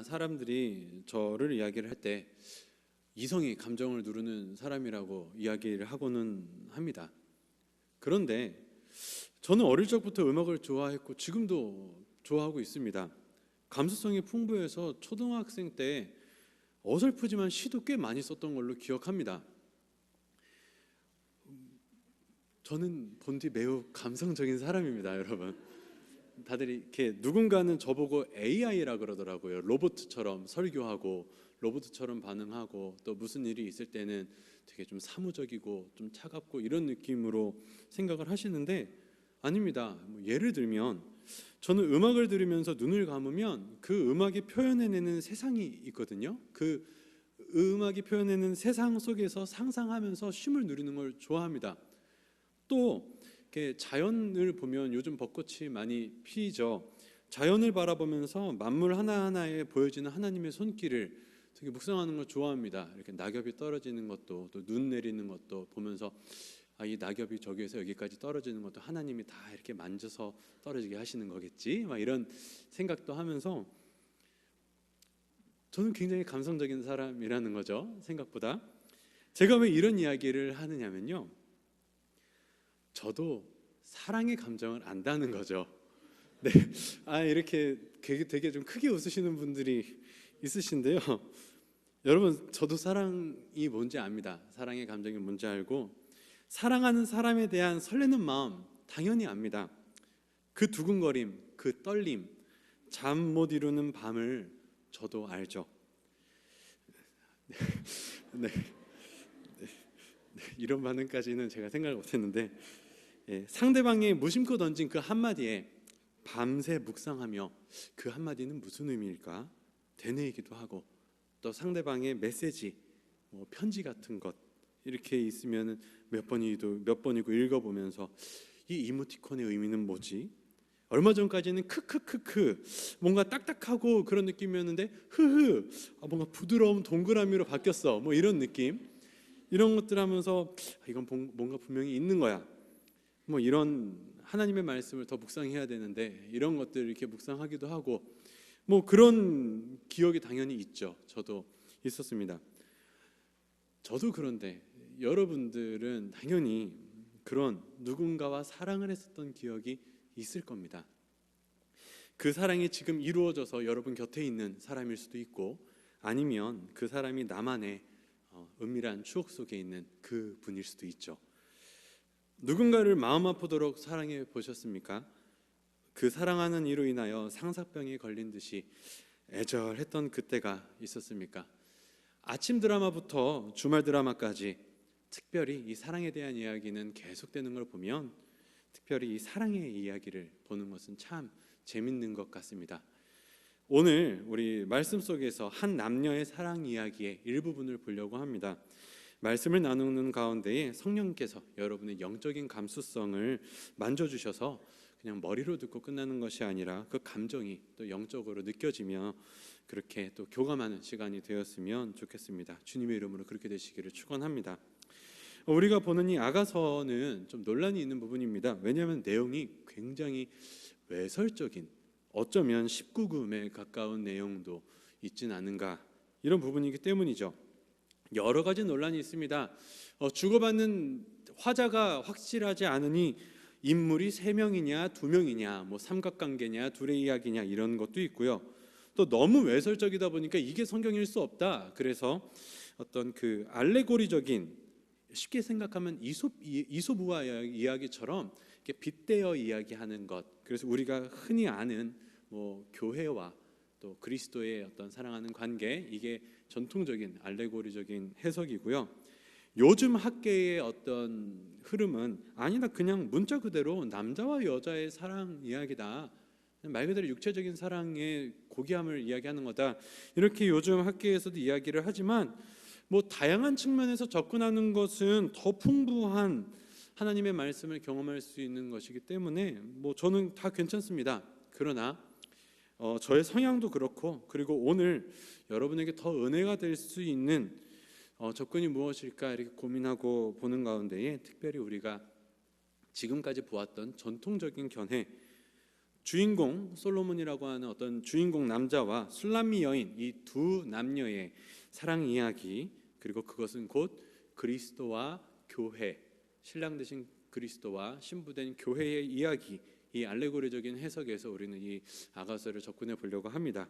누구나 사람들이 저를 이야기를 할 때 이성이 감정을 누르는 사람이라고 이야기를 하고는 합니다. 그런데 저는 어릴 적부터 음악을 좋아했고 지금도 좋아하고 있습니다. 감수성이 풍부해서 초등학생 때 어설프지만 시도 꽤 많이 썼던 걸로 기억합니다. 저는 본디 매우 감성적인 사람입니다, 여러분. 다들 이렇게 누군가는 저보고 AI라 그러더라고요. 로봇처럼 설교하고 로봇처럼 반응하고 또 무슨 일이 있을 때는 되게 좀 사무적이고 좀 차갑고 이런 느낌으로 생각을 하시는데 아닙니다. 예를 들면 저는 음악을 들으면서 눈을 감으면 그 음악이 표현해내는 세상이 있거든요. 그 음악이 표현해내는 세상 속에서 상상하면서 쉼을 누리는 걸 좋아합니다. 또 이렇게 자연을 보면 요즘 벚꽃이 많이 피죠. 자연을 바라보면서 만물 하나하나에 보여지는 하나님의 손길을 되게 묵상하는 걸 좋아합니다. 이렇게 낙엽이 떨어지는 것도 또 눈 내리는 것도 보면서 이 낙엽이 저기에서 여기까지 떨어지는 것도 하나님이 다 이렇게 만져서 떨어지게 하시는 거겠지? 막 이런 생각도 하면서 저는 굉장히 감성적인 사람이라는 거죠. 생각보다. 제가 왜 이런 이야기를 하느냐면요. 저도 사랑의 감정을 안다는 거죠. 네, 이렇게 되게 좀 크게 웃으시는 분들이 있으신데요. 여러분, 저도 사랑이 뭔지 압니다. 사랑의 감정이 뭔지 알고 사랑하는 사람에 대한 설레는 마음 당연히 압니다. 그 두근거림, 그 떨림, 잠 못 이루는 밤을 저도 알죠. 네, 이런 반응까지는 제가 생각을 못했는데 상대방이 무심코 던진 그 한마디에 밤새 묵상하며 그 한마디는 무슨 의미일까 되뇌이기도 하고 또 상대방의 메시지, 편지 같은 것 이렇게 있으면 몇 번이고 읽어보면서 이 이모티콘의 의미는 뭐지? 얼마 전까지는 크크크크 뭔가 딱딱하고 그런 느낌이었는데 흐흐 뭔가 부드러운 동그라미로 바뀌었어 뭐 이런 느낌 이런 것들 하면서 이건 뭔가 분명히 있는 거야 뭐 이런 하나님의 말씀을 더 묵상해야 되는데 이런 것들 이렇게 묵상하기도 하고 뭐 그런 기억이 당연히 있죠. 저도 있었습니다. 저도 그런데 여러분들은 당연히 그런 누군가와 사랑을 했었던 기억이 있을 겁니다. 그 사랑이 지금 이루어져서 여러분 곁에 있는 사람일 수도 있고 아니면 그 사람이 나만의 은밀한 추억 속에 있는 그 분일 수도 있죠. 누군가를 마음 아프도록 사랑해 보셨습니까? 그 사랑하는 이로 인하여 상사병에 걸린 듯이 애절했던 그때가 있었습니까? 아침 드라마부터 주말 드라마까지 특별히 이 사랑에 대한 이야기는 계속되는 걸 보면 특별히 이 사랑의 이야기를 보는 것은 참 재밌는 것 같습니다. 오늘 우리 말씀 속에서 한 남녀의 사랑 이야기의 일부분을 보려고 합니다. 말씀을 나누는 가운데에 성령께서 여러분의 영적인 감수성을 만져주셔서 그냥 머리로 듣고 끝나는 것이 아니라 그 감정이 또 영적으로 느껴지며 그렇게 또 교감하는 시간이 되었으면 좋겠습니다. 주님의 이름으로 그렇게 되시기를 축원합니다. 우리가 보는 이 아가서는 좀 논란이 있는 부분입니다. 왜냐하면 내용이 굉장히 외설적인 어쩌면 19금에 가까운 내용도 있진 않은가 이런 부분이기 때문이죠. 여러 가지 논란이 있습니다. 주고받는 화자가 확실하지 않으니 인물이 3명이냐 2명이냐 뭐 삼각관계냐 둘의 이야기냐 이런 것도 있고요. 또 너무 외설적이다 보니까 이게 성경일 수 없다. 그래서 어떤 그 알레고리적인 쉽게 생각하면 이솝우화 이야기처럼 이렇게 빗대어 이야기하는 것. 그래서 우리가 흔히 아는 뭐 교회와 또 그리스도의 어떤 사랑하는 관계 이게 전통적인 알레고리적인 해석이고요. 요즘 학계의 어떤 흐름은 아니다 그냥 문자 그대로 남자와 여자의 사랑 이야기다. 말 그대로 육체적인 사랑의 고귀함을 이야기하는 거다. 이렇게 요즘 학계에서도 이야기를 하지만 뭐 다양한 측면에서 접근하는 것은 더 풍부한 하나님의 말씀을 경험할 수 있는 것이기 때문에 뭐 저는 다 괜찮습니다. 그러나 저의 성향도 그렇고 그리고 오늘 여러분에게 더 은혜가 될 수 있는 접근이 무엇일까 이렇게 고민하고 보는 가운데에 특별히 우리가 지금까지 보았던 전통적인 견해 주인공 솔로몬이라고 하는 어떤 주인공 남자와 술람미 여인, 이 두 남녀의 사랑 이야기, 그리고 그것은 곧 그리스도와 교회, 신랑 되신 그리스도와 신부된 교회의 이야기, 이 알레고리적인 해석에서 우리는 이 아가서를 접근해 보려고 합니다.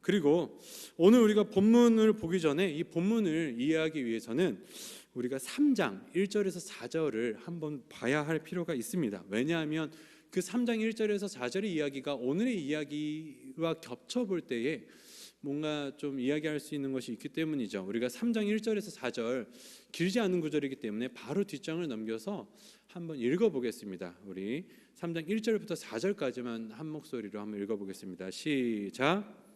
그리고 오늘 우리가 본문을 보기 전에 이 본문을 이해하기 위해서는 우리가 3장 1절에서 4절을 한번 봐야 할 필요가 있습니다. 왜냐하면 그 3장 1절에서 4절의 이야기가 오늘의 이야기와 겹쳐 볼 때에 뭔가 좀 이야기할 수 있는 것이 있기 때문이죠. 우리가 3장 1절에서 4절 길지 않은 구절이기 때문에 바로 뒷장을 넘겨서 한번 읽어보겠습니다. 우리 3장 1절부터 4절까지만 한 목소리로 한번 읽어보겠습니다. 시작.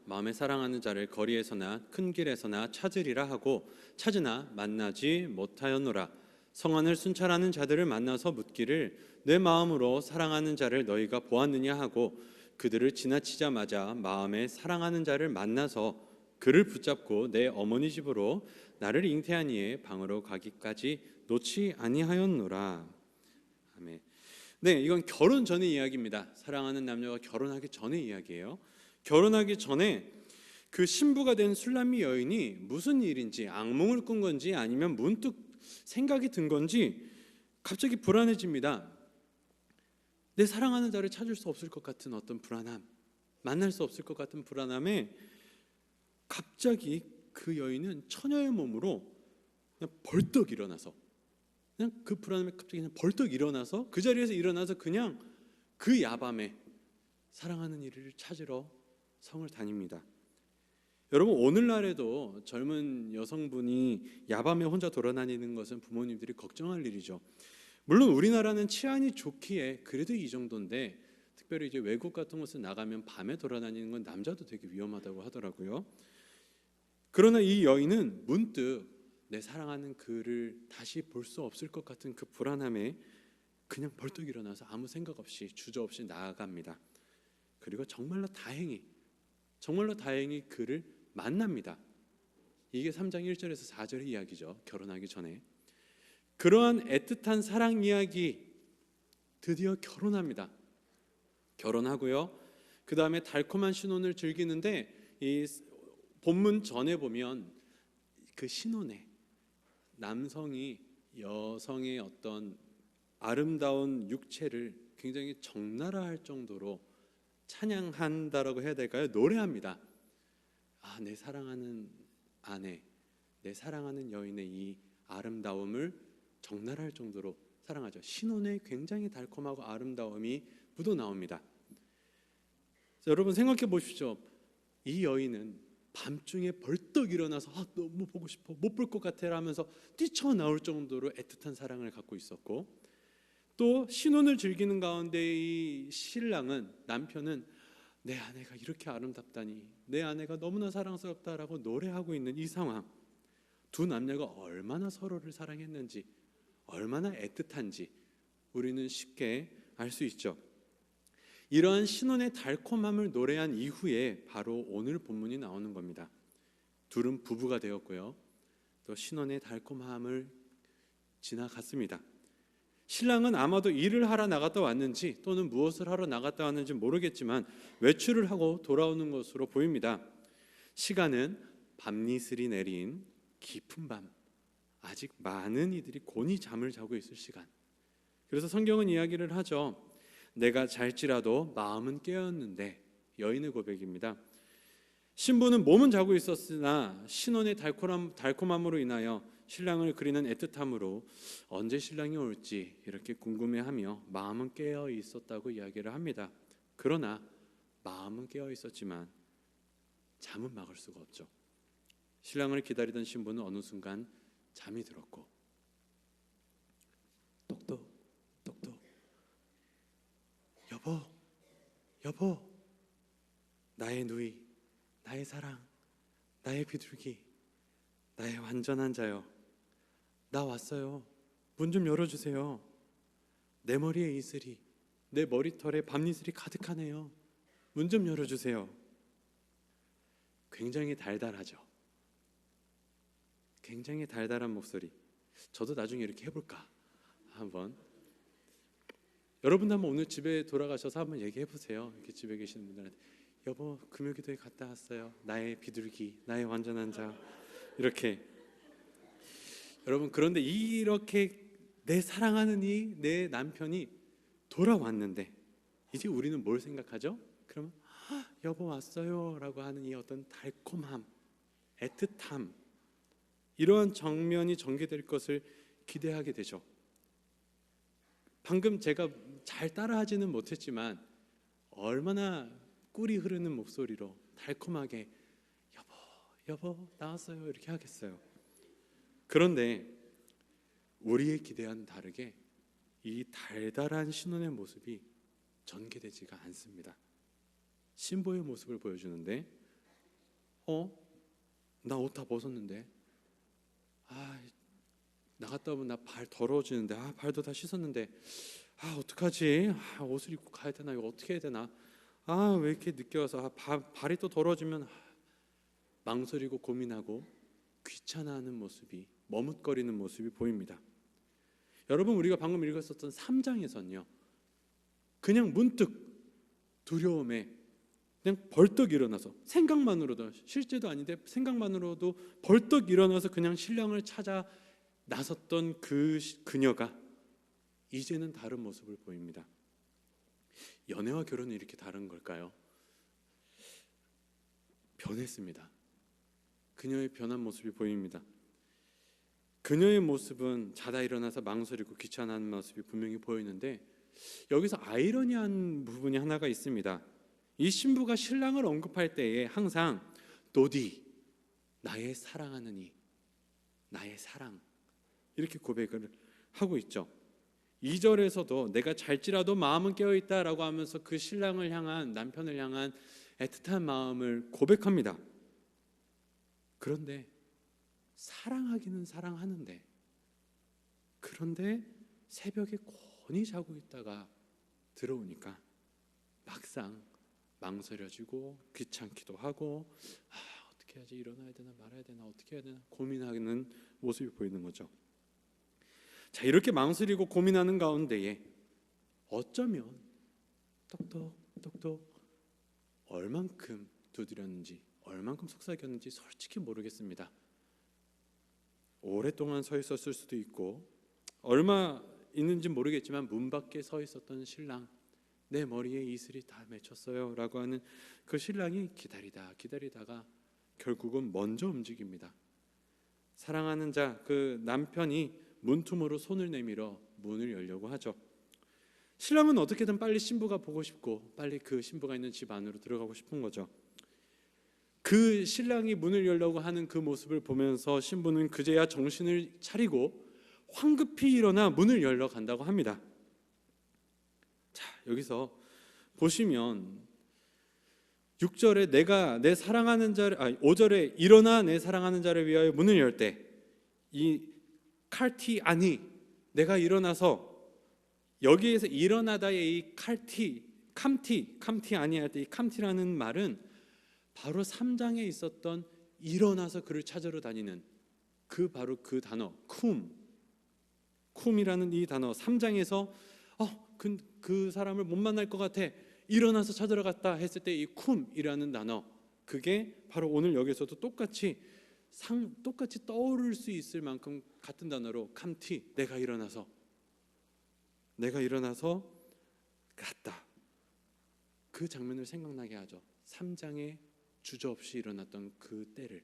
마음에 사랑하는 자를 거리에서나 큰 길에서나 찾으리라 하고 찾으나 만나지 못하였노라. 성안을 순찰하는 자들을 만나서 묻기를 내 마음으로 사랑하는 자를 너희가 보았느냐 하고 그들을 지나치자마자 마음에 사랑하는 자를 만나서 그를 붙잡고 내 어머니 집으로 나를 잉태한 이의 방으로 가기까지 놓지 아니하였노라. 아멘. 네, 이건 결혼 전의 이야기입니다. 사랑하는 남녀가 결혼하기 전의 이야기예요. 결혼하기 전에 그 신부가 된 술람미 여인이 무슨 일인지, 악몽을 꾼 건지 아니면 문득 생각이 든 건지 갑자기 불안해집니다. 내 사랑하는 자를 찾을 수 없을 것 같은 어떤 불안함, 만날 수 없을 것 같은 불안함에 갑자기 그 여인은 처녀의 몸으로 그냥 벌떡 일어나서, 그냥 그 불안함에 갑자기 그냥 벌떡 일어나서 그 자리에서 일어나서 그냥 그 야밤에 사랑하는 이를 찾으러 성을 다닙니다. 여러분, 오늘날에도 젊은 여성분이 야밤에 혼자 돌아다니는 것은 부모님들이 걱정할 일이죠. 물론 우리나라는 치안이 좋기에 그래도 이 정도인데, 특별히 이제 외국 같은 곳에 나가면 밤에 돌아다니는 건 남자도 되게 위험하다고 하더라고요. 그러나 이 여인은 문득 내 사랑하는 그를 다시 볼 수 없을 것 같은 그 불안함에 그냥 벌떡 일어나서 아무 생각 없이 주저없이 나아갑니다. 그리고 정말로 다행히 그를 만납니다. 이게 3장 1절에서 4절의 이야기죠. 결혼하기 전에. 그러한 애틋한 사랑 이야기, 드디어 결혼합니다. 결혼하고요. 그 다음에 달콤한 신혼을 즐기는데, 이 본문 전에 보면 그 신혼에 남성이 여성의 어떤 아름다운 육체를 굉장히 적나라할 정도로 찬양한다라고 해야 될까요? 노래합니다. 내 사랑하는 아내, 내 사랑하는 여인의 이 아름다움을 적나라할 정도로 사랑하죠. 신혼에 굉장히 달콤하고 아름다움이 묻어나옵니다. 여러분 생각해 보십시오. 이 여인은 밤중에 벌떡 일어나서 너무 보고 싶어, 못 볼 것 같아 하면서 뛰쳐나올 정도로 애틋한 사랑을 갖고 있었고, 또 신혼을 즐기는 가운데 이 신랑은, 남편은 내 아내가 이렇게 아름답다니, 내 아내가 너무나 사랑스럽다라고 노래하고 있는 이 상황, 두 남녀가 얼마나 서로를 사랑했는지, 얼마나 애틋한지 우리는 쉽게 알 수 있죠. 이러한 신혼의 달콤함을 노래한 이후에 바로 오늘 본문이 나오는 겁니다. 둘은 부부가 되었고요, 또 신혼의 달콤함을 지나갔습니다. 신랑은 아마도 일을 하러 나갔다 왔는지 또는 무엇을 하러 나갔다 왔는지 모르겠지만 외출을 하고 돌아오는 것으로 보입니다. 시간은 밤이슬이 내린 깊은 밤, 아직 많은 이들이 곤히 잠을 자고 있을 시간. 그래서 성경은 이야기를 하죠. 내가 잘지라도 마음은 깨었는데, 여인의 고백입니다. 신부는 몸은 자고 있었으나 신혼의 달콤함으로 인하여 신랑을 그리는 애틋함으로 언제 신랑이 올지 이렇게 궁금해하며 마음은 깨어 있었다고 이야기를 합니다. 그러나 마음은 깨어 있었지만 잠은 막을 수가 없죠. 신랑을 기다리던 신부는 어느 순간 잠이 들었고, 똑똑 여보, 나의 누이, 나의 사랑, 나의 비둘기, 나의 완전한 자요, 나 왔어요. 문 좀 열어주세요. 내 머리에 이슬이, 내 머리털에 밤이슬이 가득하네요. 문 좀 열어주세요. 굉장히 달달하죠. 굉장히 달달한 목소리. 저도 나중에 이렇게 해볼까 한번. 여러분도 한번 오늘 집에 돌아가셔서 한번 얘기해 보세요. 이렇게 집에 계시는 분들한테 여보 금요기도에 갔다 왔어요. 나의 비둘기, 나의 완전한 자. 이렇게. 여러분 그런데 이렇게 내 사랑하는 내 남편이 돌아왔는데 이제 우리는 뭘 생각하죠? 그러면 여보 왔어요 라고 하는 이 어떤 달콤함, 애틋함, 이러한 정면이 전개될 것을 기대하게 되죠. 방금 제가 잘 따라하지는 못했지만 얼마나 꿀이 흐르는 목소리로 달콤하게 여보 여보 나왔어요 이렇게 하겠어요. 그런데 우리의 기대와는 다르게 이 달달한 신혼의 모습이 전개되지가 않습니다. 신부의 모습을 보여주는데 나 옷 다 벗었는데 나갔다 오면 나 발 더러워지는데 발도 다 씻었는데 어떡하지? 옷을 입고 가야 되나? 이거 어떻게 해야 되나? 왜 이렇게 늦게 와서 발이 또 더러워지면 망설이고 고민하고 귀찮아하는 모습이, 머뭇거리는 모습이 보입니다. 여러분 우리가 방금 읽었었던 3장에서는요 그냥 문득 두려움에 그냥 벌떡 일어나서 생각만으로도, 실제도 아닌데 생각만으로도 벌떡 일어나서 그냥 신랑을 찾아 나섰던 그녀가 이제는 다른 모습을 보입니다. 연애와 결혼은 이렇게 다른 걸까요? 변했습니다. 그녀의 변한 모습이 보입니다. 그녀의 모습은 자다 일어나서 망설이고 귀찮아하는 모습이 분명히 보이는데 여기서 아이러니한 부분이 하나가 있습니다. 이 신부가 신랑을 언급할 때에 항상 도디 나의 사랑하는 이, 나의 사랑 이렇게 고백을 하고 있죠. 2절에서도 내가 잘지라도 마음은 깨어있다라고 하면서 그 신랑을 향한, 남편을 향한 애틋한 마음을 고백합니다. 그런데 사랑하기는 사랑하는데, 그런데 새벽에 곤히 자고 있다가 들어오니까 막상 망설여지고 귀찮기도 하고 어떻게 하지, 일어나야 되나 말아야 되나 어떻게 해야 되나 고민하는 모습이 보이는 거죠. 자, 이렇게 망설이고 고민하는 가운데에 어쩌면 똑똑 얼만큼 두드렸는지, 얼만큼 속삭였는지 솔직히 모르겠습니다. 오랫동안 서 있었을 수도 있고 얼마 있는지 모르겠지만 문 밖에 서 있었던 신랑, 내 머리에 이슬이 다 맺혔어요 라고 하는 그 신랑이 기다리다가 결국은 먼저 움직입니다. 사랑하는 자, 그 남편이 문틈으로 손을 내밀어 문을 열려고 하죠. 신랑은 어떻게든 빨리 신부가 보고 싶고 빨리 그 신부가 있는 집 안으로 들어가고 싶은 거죠. 그 신랑이 문을 열려고 하는 그 모습을 보면서 신부는 그제야 정신을 차리고 황급히 일어나 문을 열러 간다고 합니다. 자, 여기서 보시면 6절에 내가 내 사랑하는 자를 5절에 일어나 내 사랑하는 자를 위하여 문을 열 때 이 칼티 아니, 내가 일어나서, 여기에서 일어나다의 이 캄티 아니 할 때 이 캄티라는 말은 바로 3장에 있었던 일어나서 그를 찾으러 다니는 바로 그 단어 쿰이라는 이 단어, 3장에서 그 사람을 못 만날 것 같아 일어나서 찾으러 갔다 했을 때 이 쿰이라는 단어, 그게 바로 오늘 여기서도 똑같이 떠오를 수 있을 만큼 같은 단어로 캄티, 내가 일어나서 갔다, 그 장면을 생각나게 하죠. 3장에 주저없이 일어났던 그 때를.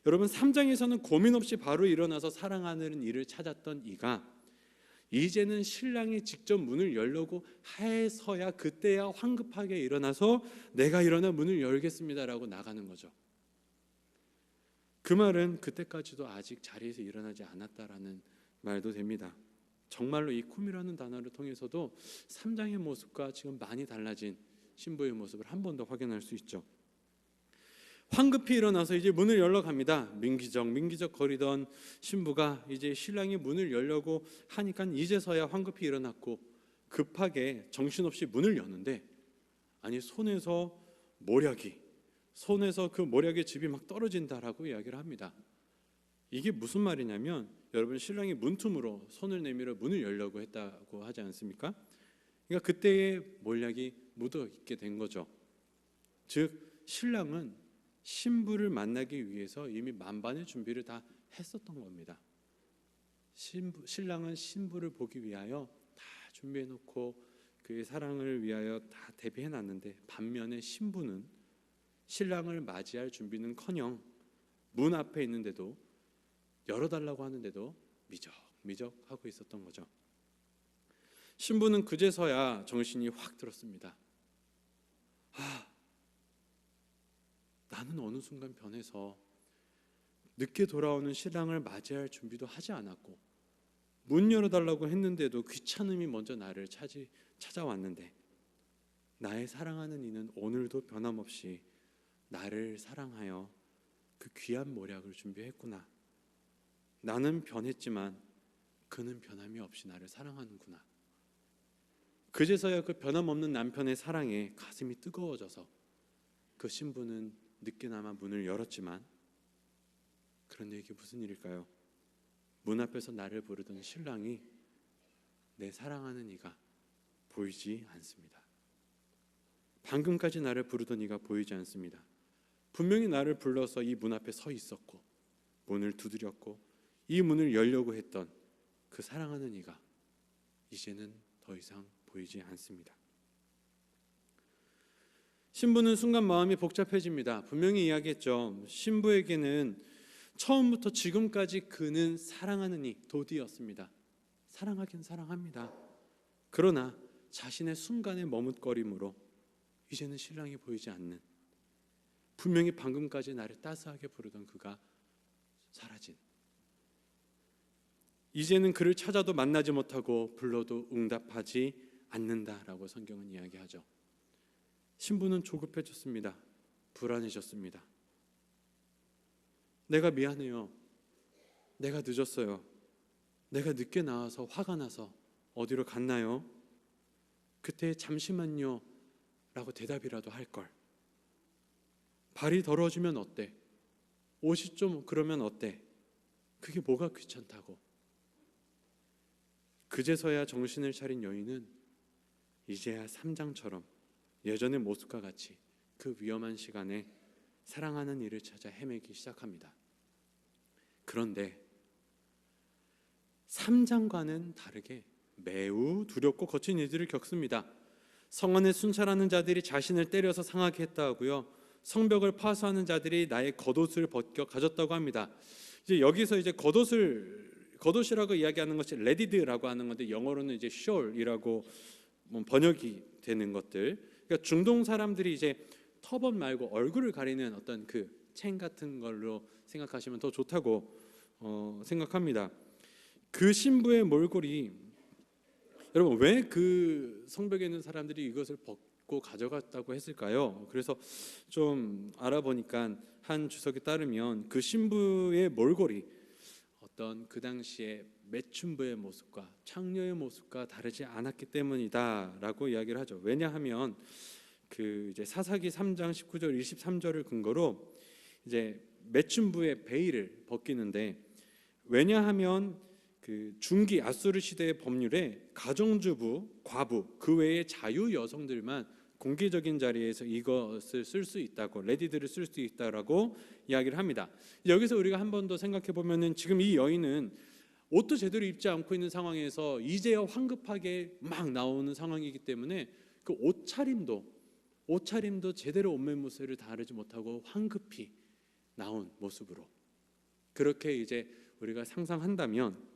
여러분 3장에서는 고민 없이 바로 일어나서 사랑하는 이를 찾았던 이가 이제는 신랑이 직접 문을 열려고 해서야 그때야 황급하게 일어나서 내가 일어나 문을 열겠습니다라고 나가는 거죠. 그 말은 그때까지도 아직 자리에서 일어나지 않았다라는 말도 됩니다. 정말로 이 쿰이라는 단어를 통해서도 3장의 모습과 지금 많이 달라진 신부의 모습을 한 번 더 확인할 수 있죠. 황급히 일어나서 이제 문을 열러 갑니다. 민기적 거리던 신부가 이제 신랑이 문을 열려고 하니까 이제서야 황급히 일어났고 급하게 정신없이 문을 여는데, 아니 손에서 그 모략의 즙이 막 떨어진다라고 이야기를 합니다. 이게 무슨 말이냐면 여러분 신랑이 문틈으로 손을 내밀어 문을 열려고 했다고 하지 않습니까? 그러니까 그때의 몰약이 묻어 있게 된 거죠. 즉 신랑은 신부를 만나기 위해서 이미 만반의 준비를 다 했었던 겁니다. 신랑은 신부를 보기 위하여 다 준비해 놓고 그의 사랑을 위하여 다 대비해 놨는데, 반면에 신부는 신랑을 맞이할 준비는커녕 문 앞에 있는데도, 열어달라고 하는데도 미적미적 하고 있었던 거죠. 신부는 그제서야 정신이 확 들었습니다. 나는 어느 순간 변해서 늦게 돌아오는 신랑을 맞이할 준비도 하지 않았고, 문 열어달라고 했는데도 귀찮음이 먼저 나를 찾아왔는데, 나의 사랑하는 이는 오늘도 변함없이 나를 사랑하여 그 귀한 모략을 준비했구나. 나는 변했지만 그는 변함이 없이 나를 사랑하는구나. 그제서야 그 변함없는 남편의 사랑에 가슴이 뜨거워져서 그 신부는 늦게나마 문을 열었지만, 그런데 이게 무슨 일일까요? 문 앞에서 나를 부르던 신랑이, 내 사랑하는 이가 보이지 않습니다. 방금까지 나를 부르던 이가 보이지 않습니다. 분명히 나를 불러서 이 문 앞에 서 있었고 문을 두드렸고 이 문을 열려고 했던 그 사랑하는 이가 이제는 더 이상 보이지 않습니다. 신부는 순간 마음이 복잡해집니다. 분명히 이야기했죠. 신부에게는 처음부터 지금까지 그는 사랑하는 이 도디였습니다. 사랑하긴 사랑합니다. 그러나 자신의 순간의 머뭇거림으로 이제는 신랑이 보이지 않는, 분명히 방금까지 나를 따스하게 부르던 그가 사라진, 이제는 그를 찾아도 만나지 못하고 불러도 응답하지 않는다라고 성경은 이야기하죠. 신부는 조급해졌습니다. 불안해졌습니다. 내가 미안해요. 내가 늦었어요. 내가 늦게 나와서 화가 나서 어디로 갔나요? 그때 잠시만요 라고 대답이라도 할걸. 발이 더러워지면 어때? 옷이 좀 그러면 어때? 그게 뭐가 귀찮다고. 그제서야 정신을 차린 여인은 이제야 3장처럼 예전의 모습과 같이 그 위험한 시간에 사랑하는 이를 찾아 헤매기 시작합니다. 그런데 3장과는 다르게 매우 두렵고 거친 일들을 겪습니다. 성 안에 순찰하는 자들이 자신을 때려서 상하게 했다고요. 성벽을 파수하는 자들이 나의 겉옷을 벗겨 가졌다고 합니다. 이제 여기서 이제 겉옷이라고 이야기하는 것이 레디드라고 하는 건데, 영어로는 이제 숄이라고 번역이 되는 것들. 그러니까 중동 사람들이 이제 터번 말고 얼굴을 가리는 어떤 그 챙 같은 걸로 생각하시면 더 좋다고 생각합니다. 그 신부의 몰골이, 여러분 왜 그 성벽에 있는 사람들이 이것을 벗고 가져갔다고 했을까요? 그래서 좀 알아보니까 한 주석에 따르면 그 신부의 몰골이 어떤 그 당시에 매춘부의 모습과 창녀의 모습과 다르지 않았기 때문이다라고 이야기를 하죠. 왜냐하면 그 이제 사사기 3장 19절 23절을 근거로 이제 매춘부의 베일을 벗기는데, 왜냐하면 그 중기 아수르 시대의 법률에 가정주부, 과부, 그 외의 자유 여성들만 공개적인 자리에서 이것을 쓸 수 있다고, 레디드를 쓸 수 있다라고 이야기를 합니다. 여기서 우리가 한 번 더 생각해 보면은, 지금 이 여인은 옷도 제대로 입지 않고 있는 상황에서 이제야 황급하게 막 나오는 상황이기 때문에 그 옷차림도 제대로 옷매무새를 다루지 못하고 황급히 나온 모습으로, 그렇게 이제 우리가 상상한다면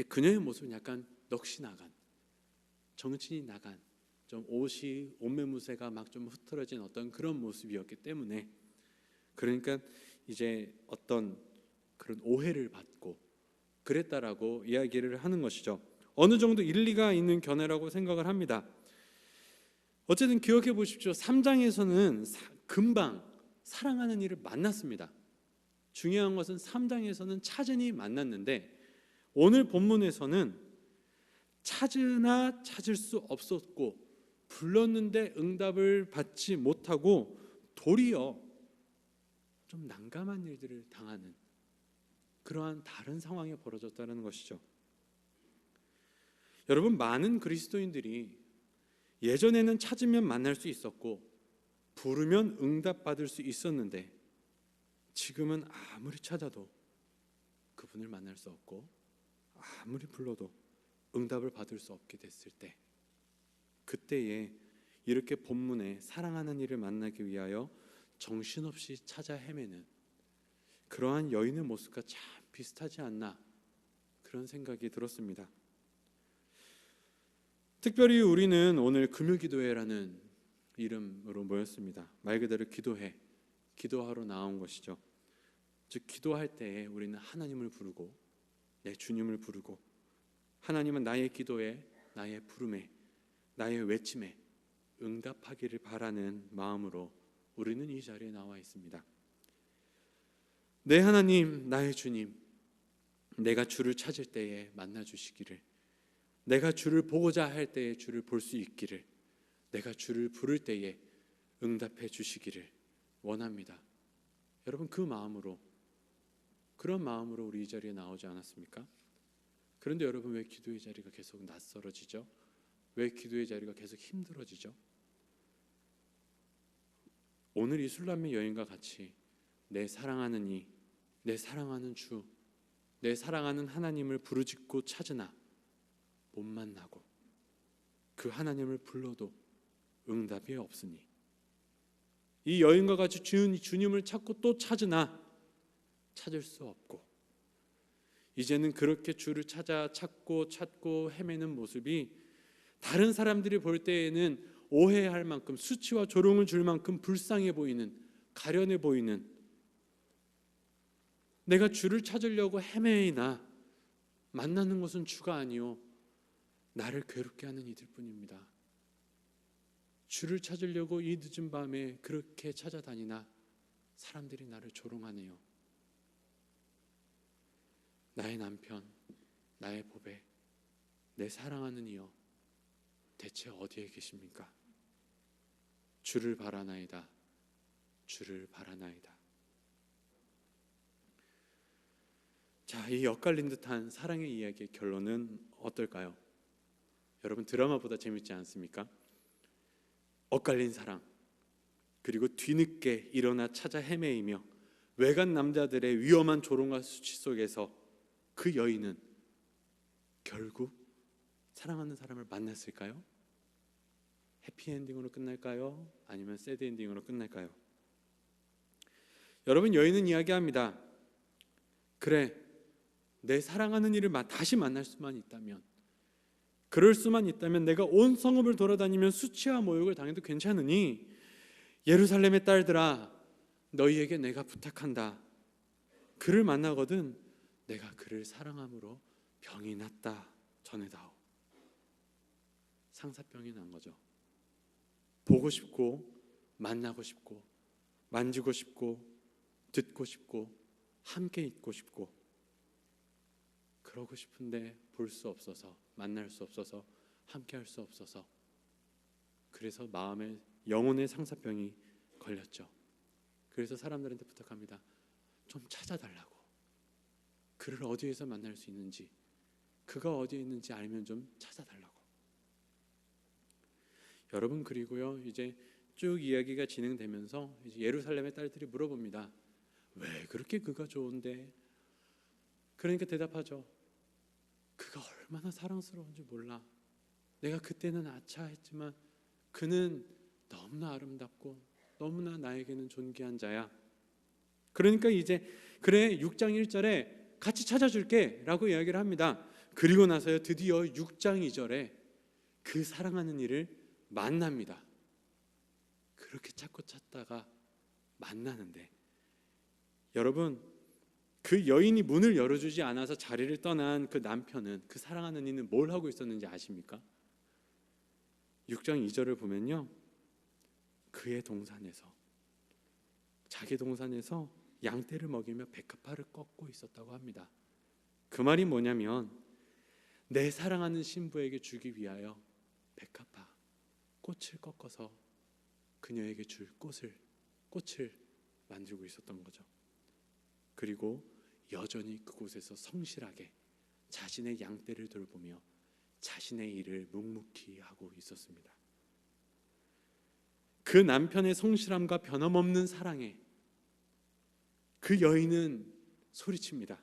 그녀의 모습은 약간 넋이 나간, 정신이 나간, 좀 옷매무새가 막 좀 흐트러진 어떤 그런 모습이었기 때문에, 그러니까 이제 어떤 그런 오해를 받고 그랬다라고 이야기를 하는 것이죠. 어느 정도 일리가 있는 견해라고 생각을 합니다. 어쨌든 기억해 보십시오. 3장에서는 금방 사랑하는 이를 만났습니다. 중요한 것은 3장에서는 찾으니 만났는데, 오늘 본문에서는 찾으나 찾을 수 없었고 불렀는데 응답을 받지 못하고 도리어 좀 난감한 일들을 당하는, 그러한 다른 상황이 벌어졌다는 것이죠. 여러분, 많은 그리스도인들이 예전에는 찾으면 만날 수 있었고 부르면 응답받을 수 있었는데 지금은 아무리 찾아도 그분을 만날 수 없고 아무리 불러도 응답을 받을 수 없게 됐을 때, 그때에 이렇게 본문에 사랑하는 이를 만나기 위하여 정신없이 찾아 헤매는 그러한 여인의 모습과 참 비슷하지 않나, 그런 생각이 들었습니다. 특별히 우리는 오늘 금요기도회라는 이름으로 모였습니다. 말 그대로 기도회, 기도하러 나온 것이죠. 즉 기도할 때에 우리는 하나님을 부르고 내 주님을 부르고, 하나님은 나의 기도에, 나의 부름에, 나의 외침에 응답하기를 바라는 마음으로 우리는 이 자리에 나와 있습니다. 내 하나님, 나의 주님, 내가 주를 찾을 때에 만나 주시기를, 내가 주를 보고자 할 때에 주를 볼 수 있기를, 내가 주를 부를 때에 응답해 주시기를 원합니다. 여러분, 그 마음으로, 그런 마음으로 우리 이 자리에 나오지 않았습니까? 그런데 여러분, 왜 기도의 자리가 계속 낯설어지죠? 왜 기도의 자리가 계속 힘들어지죠? 오늘 이 술람의 여인과 같이 내 사랑하는 이, 내 사랑하는 주, 내 사랑하는 하나님을 부르짖고 찾으나 못 만나고, 그 하나님을 불러도 응답이 없으니, 이 여인과 같이 주님을 찾고 또 찾으나 찾을 수 없고, 이제는 그렇게 주를 찾고 헤매는 모습이 다른 사람들이 볼 때에는 오해할 만큼, 수치와 조롱을 줄 만큼 불쌍해 보이는, 가련해 보이는, 내가 주를 찾으려고 헤매이나 만나는 것은 주가 아니요 나를 괴롭게 하는 이들 뿐입니다. 주를 찾으려고 이 늦은 밤에 그렇게 찾아다니나 사람들이 나를 조롱하네요. 나의 남편, 나의 보배, 내 사랑하는 이여, 대체 어디에 계십니까? 주를 바라나이다, 주를 바라나이다. 자, 이 엇갈린 듯한 사랑의 이야기의 결론은 어떨까요? 여러분, 드라마보다 재밌지 않습니까? 엇갈린 사랑, 그리고 뒤늦게 일어나 찾아 헤매이며 외간 남자들의 위험한 조롱과 수치 속에서 그 여인은 결국 사랑하는 사람을 만났을까요? 해피엔딩으로 끝날까요? 아니면 새드엔딩으로 끝날까요? 여러분, 여인은 이야기합니다. 그래, 내 사랑하는 이를 다시 만날 수만 있다면, 그럴 수만 있다면 내가 온 성읍을 돌아다니면 수치와 모욕을 당해도 괜찮으니 예루살렘의 딸들아, 너희에게 내가 부탁한다. 그를 만나거든 내가 그를 사랑함으로 병이 낫다 전해다오. 상사병이 난 거죠. 보고 싶고, 만나고 싶고, 만지고 싶고, 듣고 싶고, 함께 있고 싶고, 그러고 싶은데 볼 수 없어서, 만날 수 없어서, 함께 할 수 없어서, 그래서 마음에 영혼의 상사병이 걸렸죠. 그래서 사람들한테 부탁합니다. 좀 찾아달라고. 그를 어디에서 만날 수 있는지, 그가 어디에 있는지 알면 좀 찾아달라고. 여러분, 그리고요, 이제 쭉 이야기가 진행되면서 이제 예루살렘의 딸들이 물어봅니다. 왜 그렇게 그가 좋은데? 그러니까 대답하죠. 그가 얼마나 사랑스러운지 몰라. 내가 그때는 아차했지만 그는 너무나 아름답고 너무나 나에게는 존귀한 자야. 그러니까 이제 그래, 6장 1절에 같이 찾아줄게 라고 이야기를 합니다. 그리고 나서요, 드디어 6장 2절에 그 사랑하는 이를 만납니다. 그렇게 찾고 찾다가 만나는데, 여러분, 그 여인이 문을 열어주지 않아서 자리를 떠난 그 남편은, 그 사랑하는 이는 뭘 하고 있었는지 아십니까? 6장 2절을 보면요, 그의 동산에서, 자기 동산에서 양떼를 먹이며 백합화를 꺾고 있었다고 합니다. 그 말이 뭐냐면, 내 사랑하는 신부에게 주기 위하여 백합화, 꽃을 꺾어서 그녀에게 줄 꽃을 만들고 있었던 거죠. 그리고 여전히 그곳에서 성실하게 자신의 양떼를 돌보며 자신의 일을 묵묵히 하고 있었습니다. 그 남편의 성실함과 변함없는 사랑에 그 여인은 소리칩니다.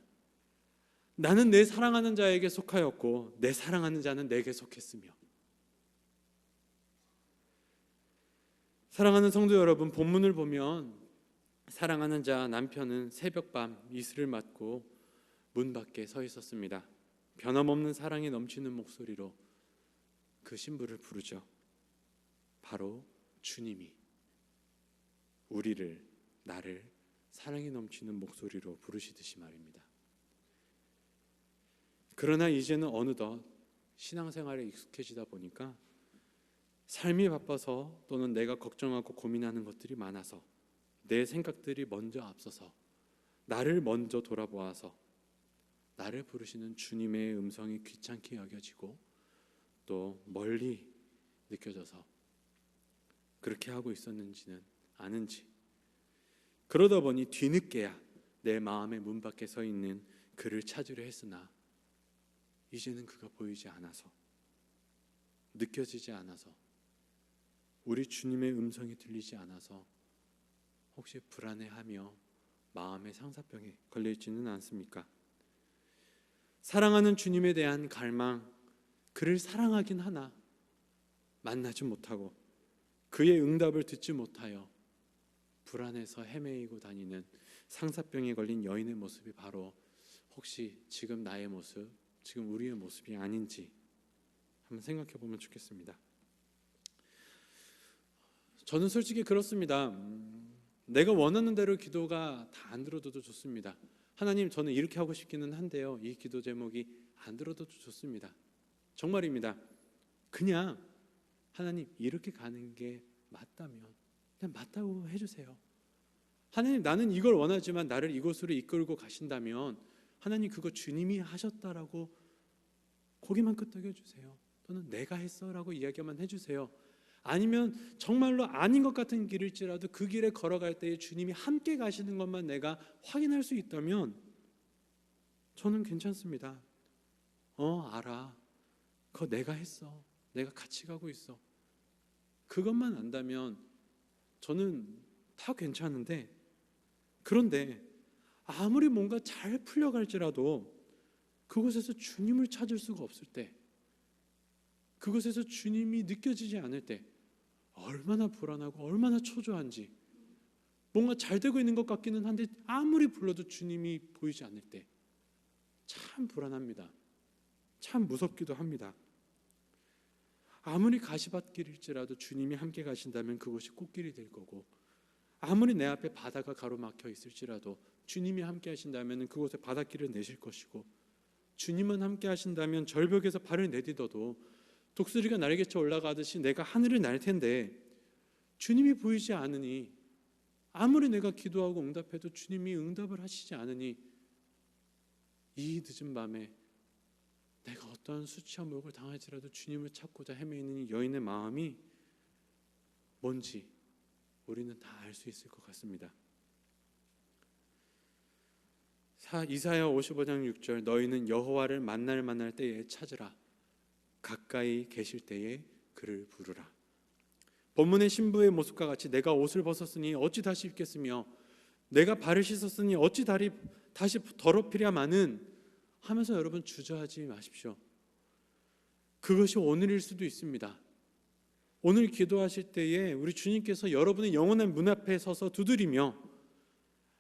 나는 내 사랑하는 자에게 속하였고 내 사랑하는 자는 내게 속했으며. 사랑하는 성도 여러분, 본문을 보면 사랑하는 자 남편은 새벽밤 이슬을 맞고 문 밖에 서 있었습니다. 변함없는 사랑이 넘치는 목소리로 그 신부를 부르죠. 바로 주님이 우리를, 나를 사랑이 넘치는 목소리로 부르시듯이 말입니다. 그러나 이제는 어느덧 신앙생활에 익숙해지다 보니까 삶이 바빠서 또는 내가 걱정하고 고민하는 것들이 많아서 내 생각들이 먼저 앞서서 나를 먼저 돌아보아서 나를 부르시는 주님의 음성이 귀찮게 여겨지고 또 멀리 느껴져서 그렇게 하고 있었는지는 아는지, 그러다 보니 뒤늦게야 내 마음의 문 밖에 서 있는 그를 찾으려 했으나 이제는 그가 보이지 않아서, 느껴지지 않아서, 우리 주님의 음성이 들리지 않아서 혹시 불안해하며 마음의 상사병에 걸려있지는 않습니까? 사랑하는 주님에 대한 갈망, 그를 사랑하긴 하나 만나지 못하고 그의 응답을 듣지 못하여 불안해서 헤매이고 다니는 상사병에 걸린 여인의 모습이 바로 혹시 지금 나의 모습, 지금 우리의 모습이 아닌지 한번 생각해 보면 좋겠습니다. 저는 솔직히 그렇습니다. 내가 원하는 대로 기도가 다 안 들어도 좋습니다. 하나님, 저는 이렇게 하고 싶기는 한데요, 이 기도 제목이 안 들어도 좋습니다. 정말입니다. 그냥 하나님, 이렇게 가는 게 맞다면 그냥 맞다고 해주세요. 하나님, 나는 이걸 원하지만 나를 이곳으로 이끌고 가신다면 하나님, 그거 주님이 하셨다라고 고개만 끄덕여 주세요. 또는 내가 했어라고 이야기만 해주세요. 아니면 정말로 아닌 것 같은 길일지라도 그 길에 걸어갈 때에 주님이 함께 가시는 것만 내가 확인할 수 있다면 저는 괜찮습니다. 알아. 그거 내가 했어. 내가 같이 가고 있어. 그것만 안다면 저는 다 괜찮은데, 그런데 아무리 뭔가 잘 풀려갈지라도 그곳에서 주님을 찾을 수가 없을 때, 그곳에서 주님이 느껴지지 않을 때 얼마나 불안하고 얼마나 초조한지, 뭔가 잘 되고 있는 것 같기는 한데 아무리 불러도 주님이 보이지 않을 때 참 불안합니다. 참 무섭기도 합니다. 아무리 가시밭길일지라도 주님이 함께 가신다면 그곳이 꽃길이 될 거고, 아무리 내 앞에 바다가 가로막혀 있을지라도 주님이 함께 하신다면 그곳에 바닷길을 내실 것이고, 주님만 함께 하신다면 절벽에서 발을 내딛어도 독수리가 날개쳐 올라가듯이 내가 하늘을 날 텐데 주님이 보이지 않으니, 아무리 내가 기도하고 응답해도 주님이 응답을 하시지 않으니 이 늦은 밤에 내가 어떠한 수치와 모욕을 당할지라도 주님을 찾고자 헤매이는 이 여인의 마음이 뭔지 우리는 다 알 수 있을 것 같습니다. 이사야 55장 6절, 너희는 여호와를 만날 때에 찾으라. 가까이 계실 때에 그를 부르라. 본문의 신부의 모습과 같이 내가 옷을 벗었으니 어찌 다시 입겠으며 내가 발을 씻었으니 어찌 다시 더럽히랴마는 하면서 여러분 주저하지 마십시오. 그것이 오늘일 수도 있습니다. 오늘 기도하실 때에 우리 주님께서 여러분의 영원한 문 앞에 서서 두드리며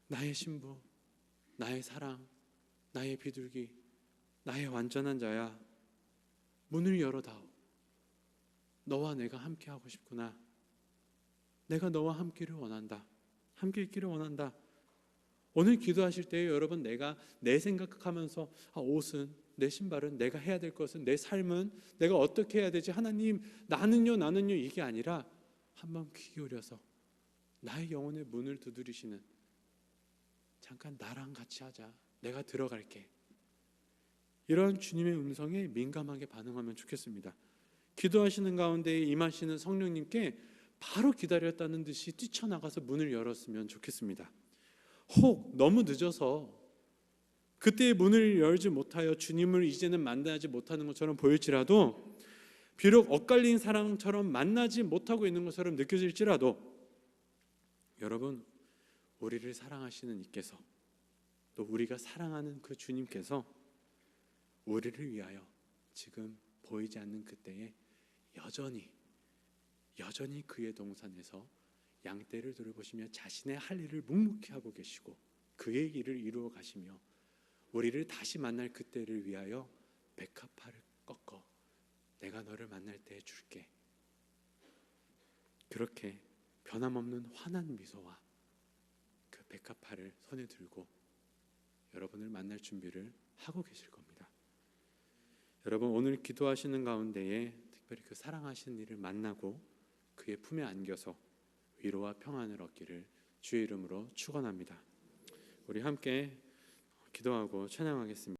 나의 신부, 나의 사랑, 나의 비둘기, 나의 완전한 자야, 문을 열어다오. 너와 내가 함께 하고 싶구나. 내가 너와 함께를 원한다. 함께 있기를 원한다. 오늘 기도하실 때에 여러분, 내가 내 생각하면서 옷은, 내 신발은, 내가 해야 될 것은, 내 삶은 내가 어떻게 해야 되지? 하나님, 나는요 이게 아니라 한번 귀 기울여서 나의 영혼의 문을 두드리시는, 잠깐 나랑 같이 하자. 내가 들어갈게. 이런 주님의 음성에 민감하게 반응하면 좋겠습니다. 기도하시는 가운데 임하시는 성령님께 바로 기다렸다는 듯이 뛰쳐나가서 문을 열었으면 좋겠습니다. 혹 너무 늦어서 그때의 문을 열지 못하여 주님을 이제는 만나지 못하는 것처럼 보일지라도, 비록 엇갈린 사랑처럼 만나지 못하고 있는 것처럼 느껴질지라도, 여러분, 우리를 사랑하시는 이께서, 또 우리가 사랑하는 그 주님께서 우리를 위하여 지금 보이지 않는 그때에 여전히 그의 동산에서 양떼를 돌보시며 자신의 할 일을 묵묵히 하고 계시고 그의 일을 이루어 가시며, 우리를 다시 만날 그때를 위하여 백합화를 꺾어 내가 너를 만날 때 줄게, 그렇게 변함없는 환한 미소와 그 백합화를 손에 들고 여러분을 만날 준비를 하고 계실 겁니다. 여러분, 오늘 기도하시는 가운데에 특별히 그 사랑하시는 이를 만나고 그의 품에 안겨서 위로와 평안을 얻기를 주의 이름으로 축원합니다. 우리 함께 기도하고 찬양하겠습니다.